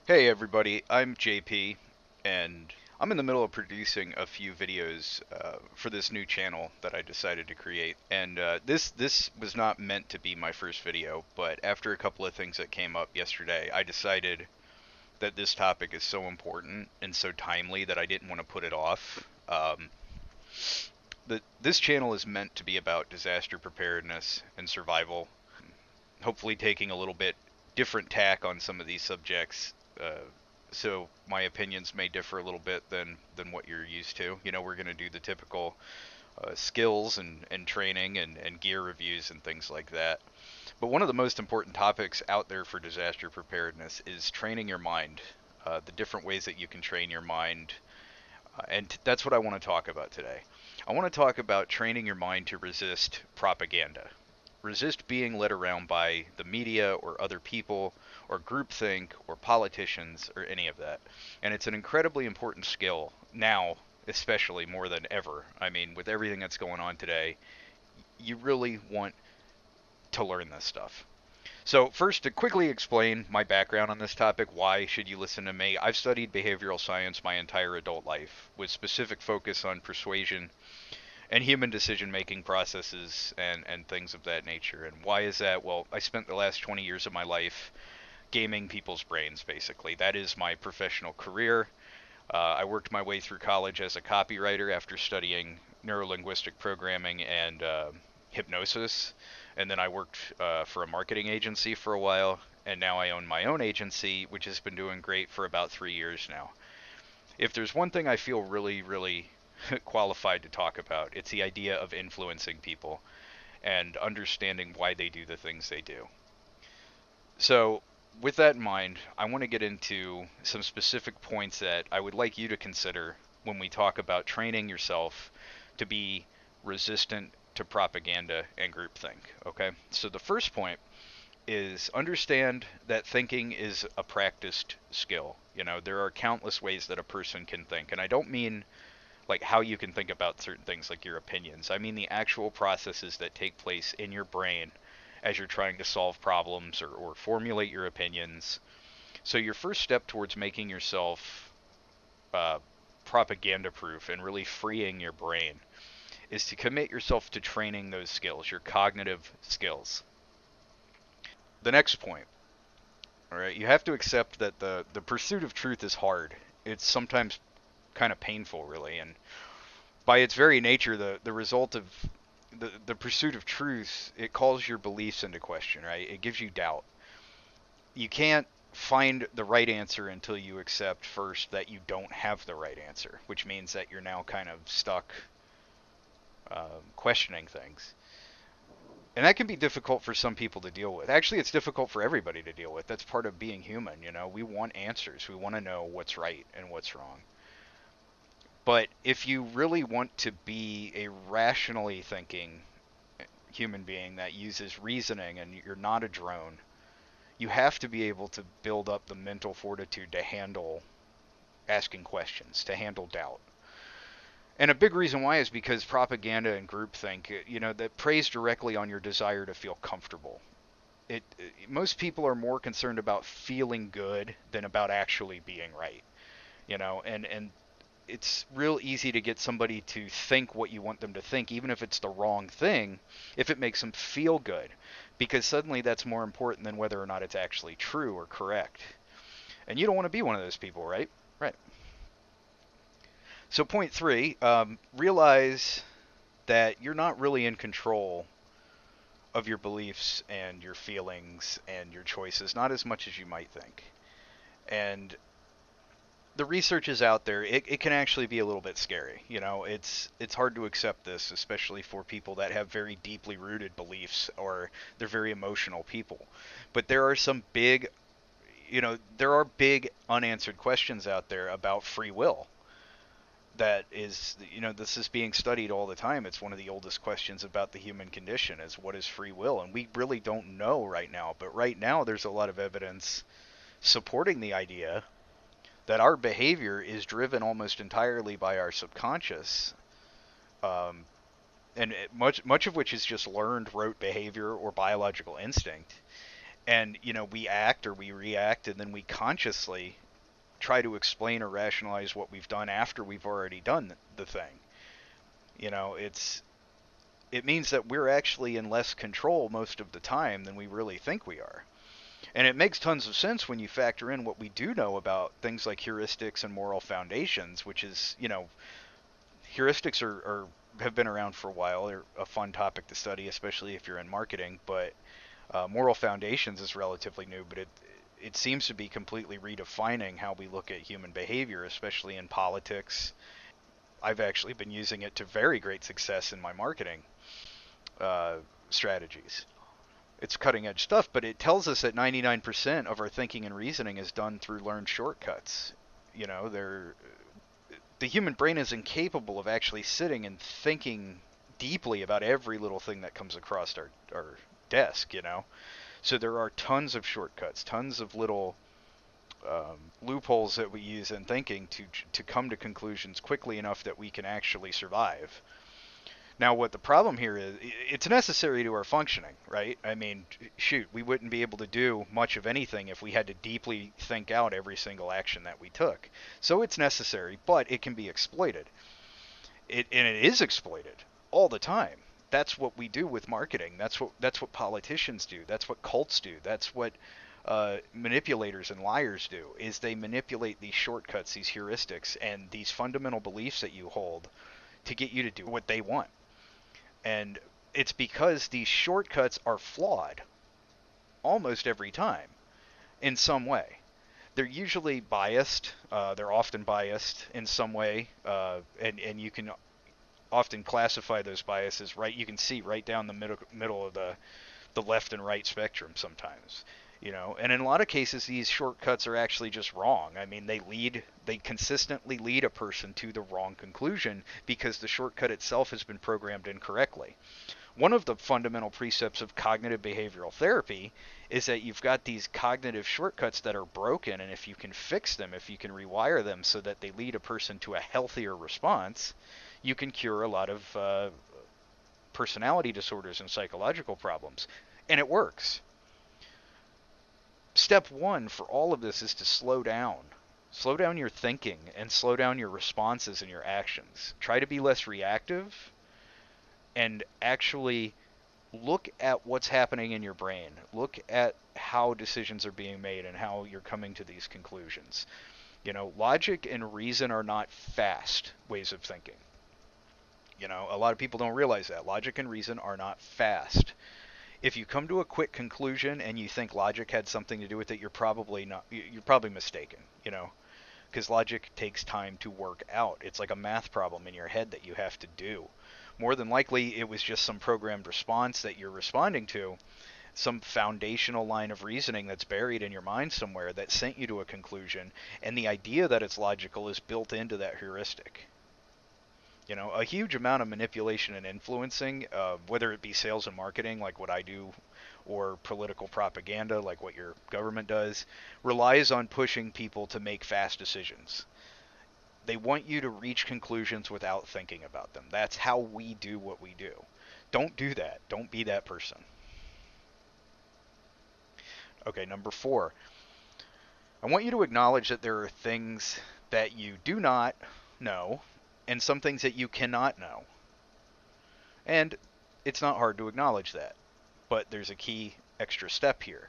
Hey everybody, I'm JP, and I'm in the middle of producing a few videos for this new channel that I decided to create. And this was not meant to be my first video, but after a couple of things that came up yesterday, I decided that this topic is so important and so timely that I didn't want to put it off. This channel is meant to be about disaster preparedness and survival, hopefully taking a little bit different tack on some of these subjects. So my opinions may differ a little bit than what you're used to. You know, we're going to do the typical skills and training and gear reviews and things like that. But one of the most important topics out there for disaster preparedness is training your mind. The different ways that you can train your mind, and that's what I want to talk about today. I want to talk about training your mind to resist propaganda. Resist being led around by the media or other people or groupthink or politicians or any of that. And it's an incredibly important skill now, especially more than ever. I mean, with everything that's going on today, you really want to learn this stuff. So, first, to quickly explain my background on this topic, why should you listen to me? I've studied behavioral science my entire adult life, with specific focus on persuasion and human decision making processes and things of that nature. And why is that? Well, I spent the last 20 years of my life gaming people's brains, basically. That is my professional career. I worked my way through college as a copywriter after studying neurolinguistic programming and hypnosis. And then I worked for a marketing agency for a while. And now I own my own agency, which has been doing great for about 3 years now. If there's one thing I feel really qualified to talk about, it's the idea of influencing people and understanding why they do the things they do. So, with that in mind, I want to get into some specific points that I would like you to consider when we talk about training yourself to be resistant to propaganda and groupthink. Okay? So, the first point is understand that thinking is a practiced skill. You know, there are countless ways that a person can think. And I don't mean like how you can think about certain things like your opinions. I mean the actual processes that take place in your brain as you're trying to solve problems or formulate your opinions. So your first step towards making yourself uh, propaganda proof and really freeing your brain is to commit yourself to training those skills, your cognitive skills. The next point, all right, you have to accept that the pursuit of truth is hard. It's sometimes kind of painful, really, and by its very nature, the result of the pursuit of truth, it calls your beliefs into question, right? It gives you doubt. You can't find the right answer until you accept first that you don't have the right answer, which means that you're now kind of stuck questioning things. And that can be difficult for some people to deal with. Actually, it's difficult for everybody to deal with. That's part of being human, you know. We want answers. We want to know what's right and what's wrong. But if you really want to be a rationally thinking human being that uses reasoning and you're not a drone, you have to be able to build up the mental fortitude to handle asking questions, to handle doubt. And a big reason why is because propaganda and groupthink, you know, that preys directly on your desire to feel comfortable. Most people are more concerned about feeling good than about actually being right, you know, and it's real easy to get somebody to think what you want them to think, even if it's the wrong thing, if it makes them feel good, because suddenly that's more important than whether or not it's actually true or correct. And you don't want to be one of those people, right? Right. So, point three, realize that you're not really in control of your beliefs and your feelings and your choices, not as much as you might think. And the research is out there. It can actually be a little bit scary. You know, it's hard to accept this, especially for people that have very deeply rooted beliefs or they're very emotional people. But there are some big, you know, there are big unanswered questions out there about free will. That is, you know, this is being studied all the time. It's one of the oldest questions about the human condition is what is free will? And we really don't know right now. But right now, there's a lot of evidence supporting the idea that our behavior is driven almost entirely by our subconscious, um, and much of which is just learned rote behavior or biological instinct. And, we act or we react, and then we consciously try to explain or rationalize what we've done after we've already done the thing. It means that we're actually in less control most of the time than we really think we are. And it makes tons of sense when you factor in what we do know about things like heuristics and moral foundations, which is, heuristics are have been around for a while. They're a fun topic to study, especially if you're in marketing. But moral foundations is relatively new, but it seems to be completely redefining how we look at human behavior, especially in politics. I've actually been using it to very great success in my marketing uh, strategies. It's cutting edge stuff, but it tells us that 99% of our thinking and reasoning is done through learned shortcuts. The human brain is incapable of actually sitting and thinking deeply about every little thing that comes across our desk. So there are tons of shortcuts, tons of little loopholes that we use in thinking to come to conclusions quickly enough that we can actually survive. Now, what the problem here is, it's necessary to our functioning, right? I mean, shoot, we wouldn't be able to do much of anything if we had to deeply think out every single action that we took. So it's necessary, but it can be exploited. And it is exploited all the time. That's what we do with marketing. That's what politicians do. That's what cults do. That's what manipulators and liars do. Is they manipulate these shortcuts, these heuristics, and these fundamental beliefs that you hold to get you to do what they want. And it's because these shortcuts are flawed almost every time in some way. They're usually biased. They're often biased in some way, and you can often classify those biases right. You can see right down the middle of the left and right spectrum sometimes. And in a lot of cases, these shortcuts are actually just wrong. I mean, they consistently lead a person to the wrong conclusion because the shortcut itself has been programmed incorrectly. One of the fundamental precepts of cognitive behavioral therapy is that you've got these cognitive shortcuts that are broken, and if you can fix them, if you can rewire them so that they lead a person to a healthier response, you can cure a lot of personality disorders and psychological problems. And it works. Step one for all of this is to slow down. Slow down your thinking and slow down your responses and your actions. Try to be less reactive and actually look at what's happening in your brain. Look at how decisions are being made and how you're coming to these conclusions. Logic and reason are not fast ways of thinking. A lot of people don't realize that. Logic and reason are not fast. If you come to a quick conclusion and you think logic had something to do with it, you're probably not. You're probably mistaken. Because logic takes time to work out. It's like a math problem in your head that you have to do. More than likely, it was just some programmed response that you're responding to, some foundational line of reasoning that's buried in your mind somewhere that sent you to a conclusion, and the idea that it's logical is built into that heuristic. A huge amount of manipulation and influencing, whether it be sales and marketing, like what I do, or political propaganda, like what your government does, relies on pushing people to make fast decisions. They want you to reach conclusions without thinking about them. That's how we do what we do. Don't do that. Don't be that person. Okay, number 4. I want you to acknowledge that there are things that you do not know and some things that you cannot know. And it's not hard to acknowledge that. But there's a key extra step here.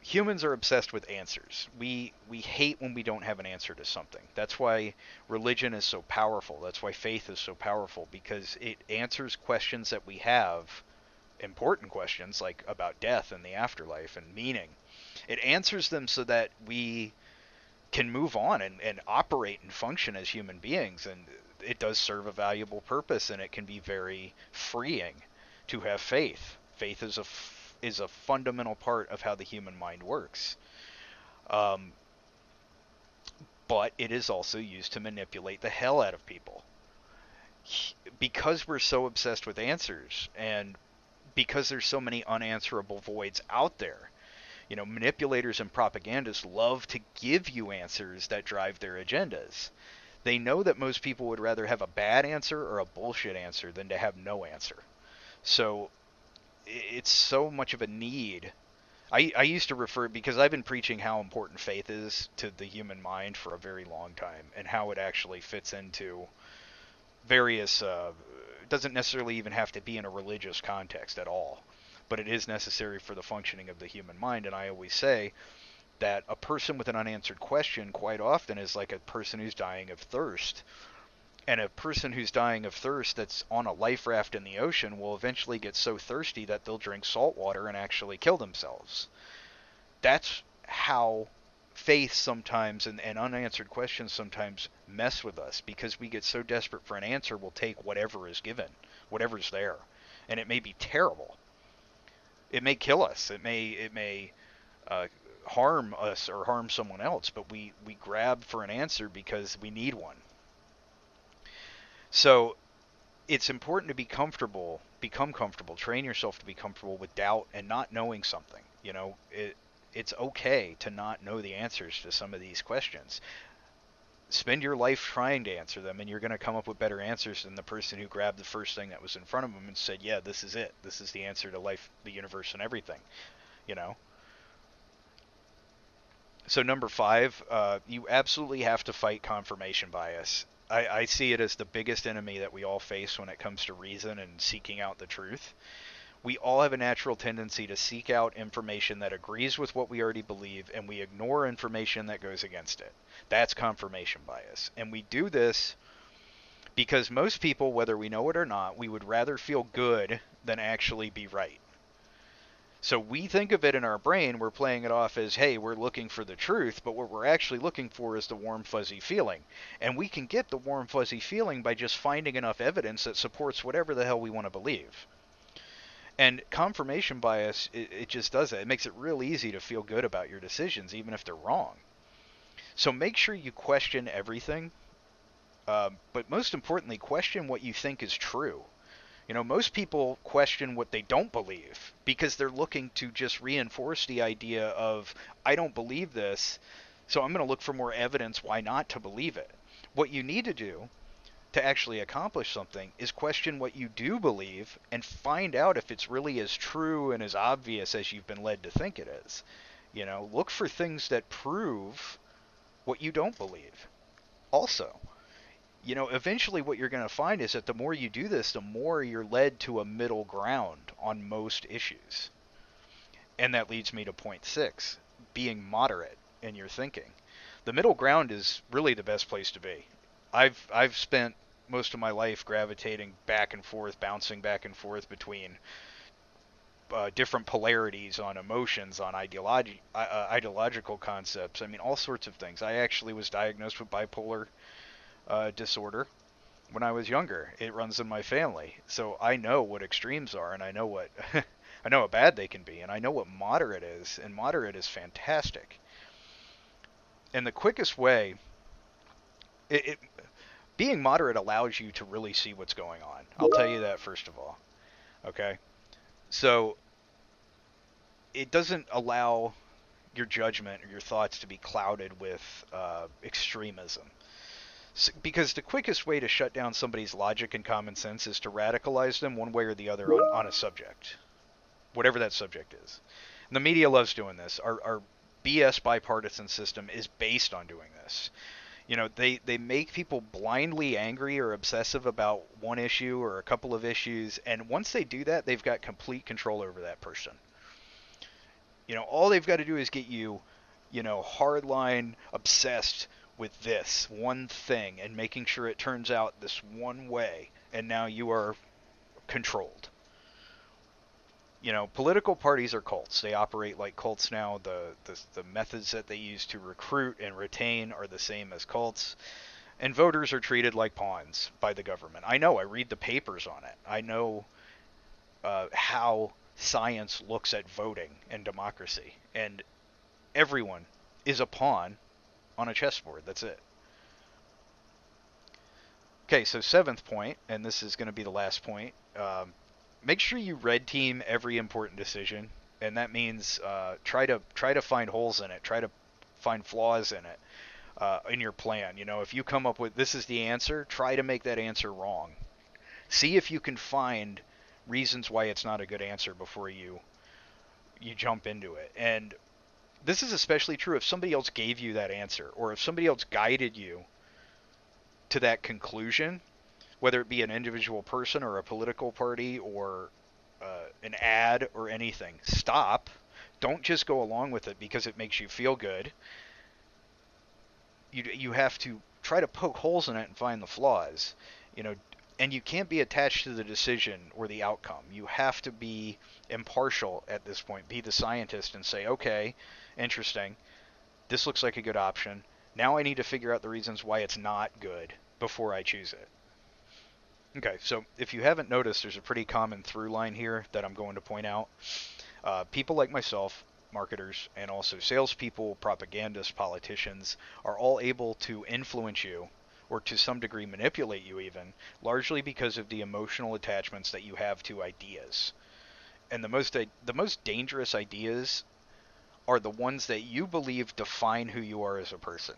Humans are obsessed with answers. We hate when we don't have an answer to something. That's why religion is so powerful. That's why faith is so powerful, because it answers questions that we have, important questions like about death and the afterlife and meaning. It answers them so that we can move on and operate and function as human beings, and it does serve a valuable purpose, and it can be very freeing to have faith. Faith is a fundamental part of how the human mind works. But it is also used to manipulate the hell out of people. Because we're so obsessed with answers, and because there's so many unanswerable voids out there, manipulators and propagandists love to give you answers that drive their agendas. They know that most people would rather have a bad answer or a bullshit answer than to have no answer. So it's so much of a need I used to refer, because I've been preaching how important faith is to the human mind for a very long time, and how it actually fits into various. It doesn't necessarily even have to be in a religious context at all, but it is necessary for the functioning of the human mind. And I always say that a person with an unanswered question quite often is like a person who's dying of thirst. And a person who's dying of thirst that's on a life raft in the ocean will eventually get so thirsty that they'll drink salt water and actually kill themselves. That's how faith sometimes and unanswered questions sometimes mess with us, because we get so desperate for an answer, we'll take whatever is given, whatever's there. And it may be terrible. It may kill us. It may uh, harm us or harm someone else, but we grab for an answer because we need one. So it's important to become comfortable, train yourself to be comfortable with doubt and not knowing something. It's okay to not know the answers to some of these questions. Spend your life trying to answer them, and you're going to come up with better answers than the person who grabbed the first thing that was in front of them and said, "Yeah, this is it. This is the answer to life, the universe, and everything." You know. So number five, you absolutely have to fight confirmation bias. I see it as the biggest enemy that we all face when it comes to reason and seeking out the truth. We all have a natural tendency to seek out information that agrees with what we already believe, and we ignore information that goes against it. That's confirmation bias. And we do this because most people, whether we know it or not, we would rather feel good than actually be right. So we think of it in our brain, we're playing it off as, hey, we're looking for the truth, but what we're actually looking for is the warm, fuzzy feeling. And we can get the warm, fuzzy feeling by just finding enough evidence that supports whatever the hell we want to believe. And confirmation bias, it just does that. It makes it real easy to feel good about your decisions, even if they're wrong. So make sure you question everything, but most importantly, question what you think is true. Most people question what they don't believe because they're looking to just reinforce the idea of, I don't believe this, so I'm going to look for more evidence why not to believe it. What you need to do to actually accomplish something is question what you do believe and find out if it's really as true and as obvious as you've been led to think it is. Look for things that prove what you don't believe. Also, eventually what you're going to find is that the more you do this, the more you're led to a middle ground on most issues. And that leads me to point six, being moderate in your thinking. The middle ground is really the best place to be. I've spent most of my life gravitating back and forth, bouncing back and forth between different polarities on emotions, on ideological concepts. I mean, all sorts of things. I actually was diagnosed with bipolar disorder when I was younger. It runs in my family, so I know what extremes are, and I know what I know how bad they can be, and I know what moderate is, and moderate is fantastic. And the quickest way, it being moderate allows you to really see what's going on. I'll tell you that first of all. Okay, so it doesn't allow your judgment or your thoughts to be clouded with extremism. Because the quickest way to shut down somebody's logic and common sense is to radicalize them one way or the other on a subject, whatever that subject is. And the media loves doing this. Our BS bipartisan system is based on doing this. They make people blindly angry or obsessive about one issue or a couple of issues, and once they do that, they've got complete control over that person. All they've got to do is get you, hardline obsessed with this one thing and making sure it turns out this one way, and now you are controlled. Political parties are cults. They operate like cults now. The methods that they use to recruit and retain are the same as cults. And voters are treated like pawns by the government. I know. I read the papers on it. I know how science looks at voting and democracy. And everyone is a pawn on a chessboard. That's it. Okay, so seventh point, and this is going to be the last point. Make sure you red team every important decision, and that means try to find holes in it, try to find flaws in it, in your plan. If you come up with this is the answer, try to make that answer wrong. See if you can find reasons why it's not a good answer before you you jump into it. And this is especially true if somebody else gave you that answer, or if somebody else guided you to that conclusion, whether it be an individual person or a political party or an ad or anything. Stop. Don't just go along with it because it makes you feel good. You have to try to poke holes in it and find the flaws. You know, and you can't be attached to the decision or the outcome. You have to be impartial at this point. Be the scientist and say, okay, interesting. This looks like a good option. Now I need to figure out the reasons why it's not good before I choose it. Okay, so if you haven't noticed, there's a pretty common through line here that I'm going to point out. People like myself, marketers, and also salespeople, propagandists, politicians, are all able to influence you, or to some degree manipulate you even, largely because of the emotional attachments that you have to ideas. And the most dangerous ideas are the ones that you believe define who you are as a person.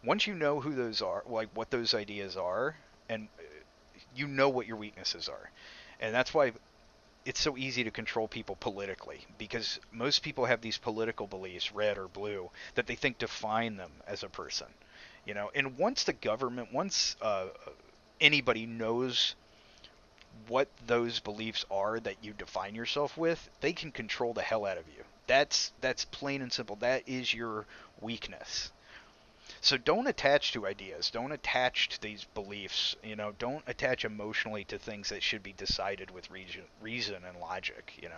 Once you know who those are, like what those ideas are, and you know what your weaknesses are. And that's why it's so easy to control people politically, because most people have these political beliefs, red or blue, that they think define them as a person. And once the government, once anybody knows what those beliefs are that you define yourself with, they can control the hell out of you. That's plain and simple. That is your weakness. So don't attach to ideas. Don't attach to these beliefs. Don't attach emotionally to things that should be decided with reason and logic.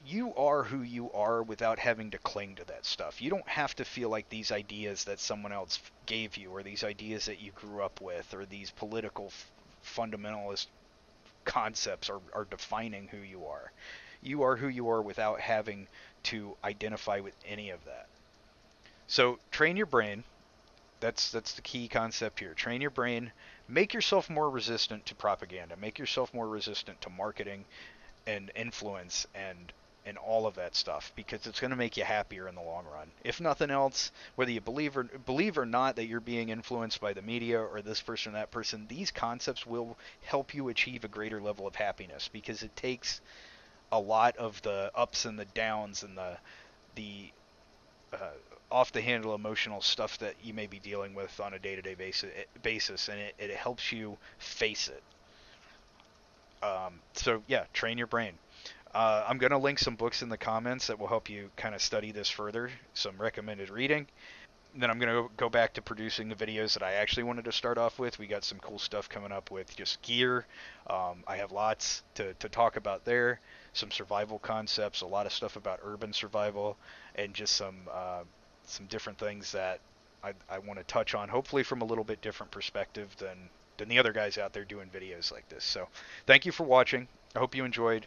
You are who you are without having to cling to that stuff. You don't have to feel like these ideas that someone else gave you, or these ideas that you grew up with, or these political fundamentalist concepts are defining who you are. You are who you are without having to identify with any of that. So train your brain. That's the key concept here. Train your brain. Make yourself more resistant to propaganda. Make yourself more resistant to marketing and influence and all of that stuff, because it's going to make you happier in the long run. If nothing else, whether you believe or not that you're being influenced by the media or this person or that person, these concepts will help you achieve a greater level of happiness, because it takes a lot of the ups and the downs and the uh, off the handle emotional stuff that you may be dealing with on a day-to-day basis, and it helps you face it. So yeah, train your brain. I'm going to link some books in the comments that will help you kind of study this further, some recommended reading. Then I'm going to go back to producing the videos that I actually wanted to start off with. We got some cool stuff coming up with just gear. I have lots to talk about there. Some survival concepts, a lot of stuff about urban survival, and just some different things that I want to touch on, hopefully from a little bit different perspective than the other guys out there doing videos like this. So thank you for watching. I hope you enjoyed.